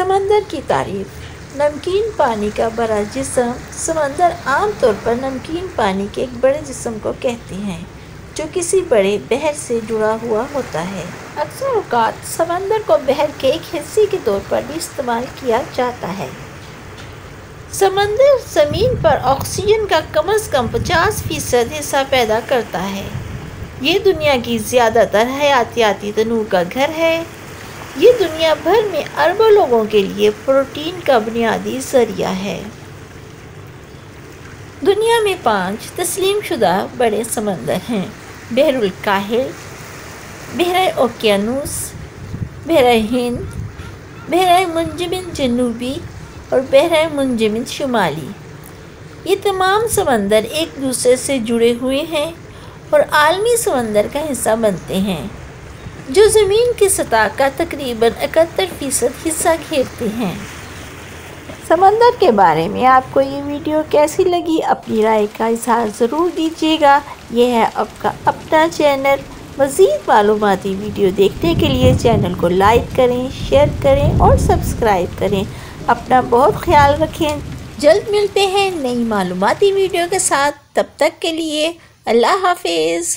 سمندر کی تعریف۔ نمکین پانی کا بڑا جسم۔ سمندر عام طور پر نمکین پانی کے ایک بڑے جسم کو کہتے ہیں جو کسی بڑے بحر سے جڑا ہوا ہوتا ہے۔ اکثر اوقات سمندر کو بحر کے ایک حصے کے طور پر بھی استعمال کیا جاتا ہے۔ سمندر زمین پر آکسیجن کا کم از کم 50% حصہ پیدا کرتا ہے۔ یہ دنیا کی زیادہ تر حیاتیاتی تنوع کا گھر ہے۔ یہ دنیا بھر میں اربوں لوگوں کے لیے پروٹین کا بنیادی ذریعہ ہے۔ دنیا میں 5 تسلیم شدہ بڑے سمندر ہیں: بحر الکاہل، بحیرہ اوقیانوس، بحیرہ ہند، بحیرہ منجمد جنوبی اور بحیرہ منجمد شمالی۔ یہ تمام سمندر ایک دوسرے سے جڑے ہوئے ہیں اور عالمی سمندر کا حصہ بنتے ہیں جو زمین کی سطح کا تقریباً 71% حصہ گھیرتے ہیں۔ سمندر کے بارے میں آپ کو یہ ویڈیو کیسی لگی؟ اپنی رائے کا اظہار ضرور دیجیے گا۔ یہ ہے آپ کا اپنا چینل۔ مزید معلوماتی ویڈیو دیکھنے کے لیے چینل کو لائک کریں، شیئر کریں اور سبسکرائب کریں۔ اپنا بہت خیال رکھیں۔ جلد ملتے ہیں نئی معلوماتی ویڈیو کے ساتھ۔ تب تک کے لیے اللہ حافظ۔